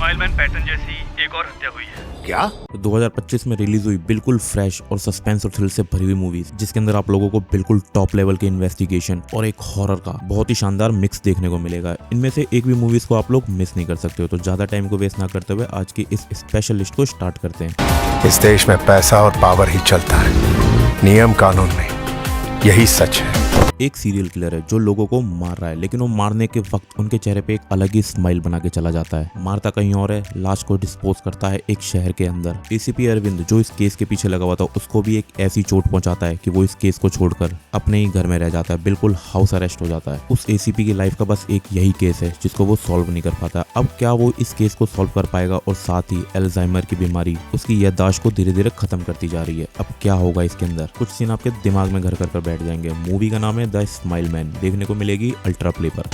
स्माइलमैन pattern जैसी एक और हत्या हुई है। क्या? 2025 में रिलीज हुई बिल्कुल फ्रेश और सस्पेंस और थ्रिल से भरी हुई मूवीज, जिसके अंदर आप लोगों को बिल्कुल टॉप लेवल के इन्वेस्टिगेशन और एक हॉरर का बहुत ही शानदार मिक्स देखने को मिलेगा। इनमें से एक भी मूवीज को आप लोग मिस नहीं कर सकते हो। तो ज्यादा टाइम को वेस्ट ना करते हुए आज की इस स्पेशल लिस्ट को स्टार्ट करते हैं। इस देश में पैसा और पावर ही चलता है, नियम कानून नहीं। यही सच है। एक सीरियल किलर है जो लोगों को मार रहा है, लेकिन वो मारने के वक्त उनके चेहरे पे एक अलग ही स्माइल बना के चला जाता है। मारता कहीं और है, लाश को डिस्पोज करता है एक शहर के अंदर। एसीपी अरविंद जो इस केस के पीछे लगा हुआ था, उसको भी एक ऐसी चोट पहुंचाता है कि वो इस केस को छोड़कर अपने ही घर में रह जाता है, बिल्कुल हाउस अरेस्ट हो जाता है। उस एसीपी की लाइफ का बस एक यही केस है जिसको वो सॉल्व नहीं कर पाता। अब क्या वो इस केस को सॉल्व कर पाएगा? और साथ ही अल्जाइमर की बीमारी उसकी याददाश्त को धीरे धीरे खत्म करती जा रही है। अब क्या होगा इसके अंदर? कुछ सीन आपके दिमाग में घर कर बैठ जाएंगे। मूवी का नाम है द स्माइल मैन, देखने को मिलेगी अल्ट्रा प्ले पर।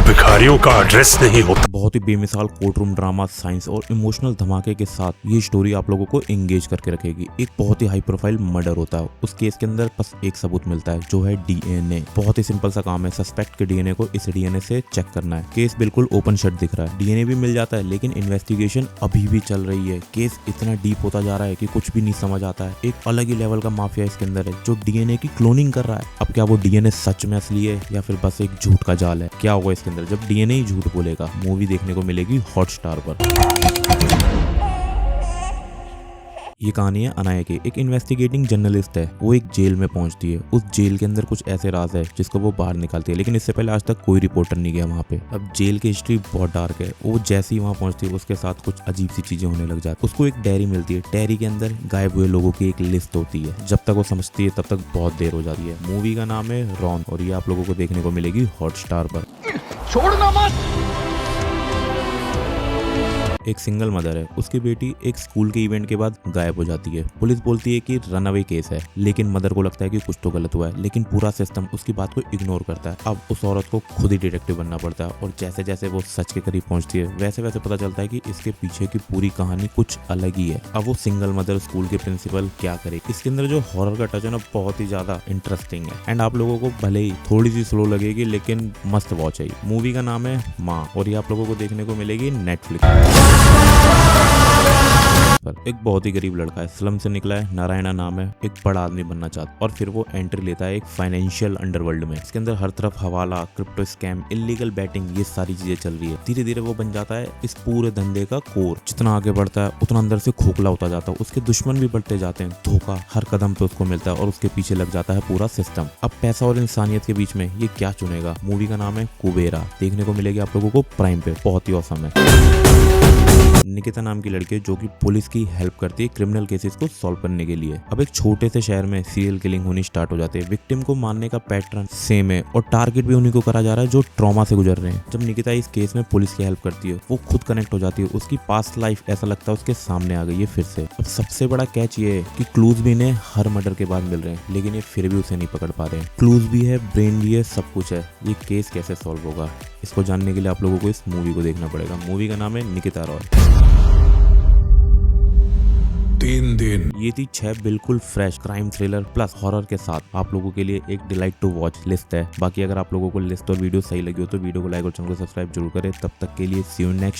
भिखारियों का एड्रेस नहीं होता। बहुत ही बेमिसाल कोर्ट रूम ड्रामा, साइंस और इमोशनल धमाके के साथ ये स्टोरी आप लोगों को एंगेज करके रखेगी। एक बहुत ही हाई प्रोफाइल मर्डर होता है। उस केस के अंदर बस एक सबूत मिलता है जो है डीएनए। बहुत ही सिंपल सा काम है, सस्पेक्ट के डीएनए को इस डीएनए से चेक करना है। केस बिल्कुल ओपन शट दिख रहा है, डीएनए भी मिल जाता है, लेकिन इन्वेस्टिगेशन अभी भी चल रही है। केस इतना डीप होता जा रहा है कि कुछ भी नहीं समझ आता है। एक अलग ही लेवल का माफिया इसके अंदर है जो डीएनए की क्लोनिंग कर रहा है। अब क्या वो डीएनए सच में असली है या फिर बस एक झूठ का जाल है? क्या होगा इसके अंदर जब डीएनए ही झूठ बोलेगा? मूवी देखने को मिलेगी हॉटस्टार पर। ये कहानी है अनाया की। एक इन्वेस्टिगेटिंग जर्नलिस्ट है, वो एक जेल में पहुंचती है। उस जेल के अंदर कुछ ऐसे राज है जिसको वो बाहर निकालती है, लेकिन इससे पहले आज तक कोई रिपोर्टर नहीं गया वहाँ पे। अब जेल की हिस्ट्री बहुत डार्क है। वो जैसे ही वहाँ पहुंचती है उसके साथ कुछ अजीब सी चीजें होने लग जाती है। उसको एक डायरी मिलती है, डायरी के अंदर गायब हुए लोगों की एक लिस्ट होती है। जब तक वो समझती है तब तक बहुत देर हो जाती है। मूवी का नाम है रॉन और ये आप लोगों को देखने को मिलेगी हॉटस्टार पर। छोड़ना मत। एक सिंगल मदर है, उसकी बेटी एक स्कूल के इवेंट के बाद गायब हो जाती है। पुलिस बोलती है कि रनअवे केस है, लेकिन मदर को लगता है कि कुछ तो गलत हुआ है, लेकिन पूरा सिस्टम उसकी बात को इग्नोर करता है। अब उस औरत को खुद ही डिटेक्टिव बनना पड़ता है और जैसे जैसे वो सच के करीब पहुंचती है वैसे वैसे पता चलता है कि इसके पीछे की पूरी कहानी कुछ अलग ही है। अब वो सिंगल मदर स्कूल के प्रिंसिपल क्या करे? इसके अंदर जो हॉरर का टच है ना, बहुत ही ज्यादा इंटरेस्टिंग है एंड आप लोगों को भले ही थोड़ी सी स्लो लगेगी लेकिन मस्ट वॉच है। मूवी का नाम है माँ और ये आप लोगों को देखने को मिलेगी नेटफ्लिक्स। एक बहुत ही गरीब लड़का है, स्लम से निकला है, नारायणा नाम है, एक बड़ा आदमी बनना चाहता है और फिर वो एंट्री लेता है एक फाइनेंशियल अंडरवर्ल्ड में। इसके अंदर हर तरफ हवाला, क्रिप्टो स्कैम, इलीगल बैटिंग, ये सारी चीजें चल रही है। धीरे धीरे वो बन जाता है इस पूरे धंधे का कोर। जितना आगे बढ़ता है उतना अंदर से खोखला होता जाता है। उसके दुश्मन भी बढ़ते जाते हैं, धोखा हर कदम पे उसको मिलता है और उसके पीछे लग जाता है पूरा सिस्टम। अब पैसा और इंसानियत के बीच में ये क्या चुनेगा? मूवी का नाम है कुबेरा, देखने को मिलेगी आप लोगों को प्राइम पे। बहुत ही औसम है। निकिता नाम की लड़की जो कि पुलिस की हेल्प करती है क्रिमिनल केसेस को सॉल्व करने के लिए। अब एक छोटे से शहर में सीरियल किलिंग होनी स्टार्ट हो जाती है। विक्टिम को मारने का पैटर्न सेम है और टारगेट भी उन्हीं को करा जा रहा है जो ट्रॉमा से गुजर रहे हैं। जब निकिता इस केस में पुलिस की हेल्प करती है, वो खुद कनेक्ट हो जाती है। उसकी पास्ट लाइफ ऐसा लगता है उसके सामने आ गई है फिर से। अब सबसे बड़ा कैच ये है कि क्लूज भी इन्हें हर मर्डर के बाद मिल रहे हैं, लेकिन ये फिर भी उसे नहीं पकड़ पा रहे हैं। क्लूज भी है, ब्रेन भी है, सब कुछ है। ये केस कैसे सॉल्व होगा, इसको जानने के लिए आप लोगों को इस मूवी को देखना पड़ेगा। मूवी का नाम है निकिता रॉय। 3 दिन। ये थी 6 बिल्कुल fresh crime thriller plus horror के साथ आप लोगों के लिए एक डिलाइट टू वॉच लिस्ट है। बाकी अगर आप लोगों को लिस्ट और वीडियो सही लगी हो तो वीडियो को लाइक और चैनल को सब्सक्राइब जरूर करें। तब तक के लिए सी यू नेक्स्ट।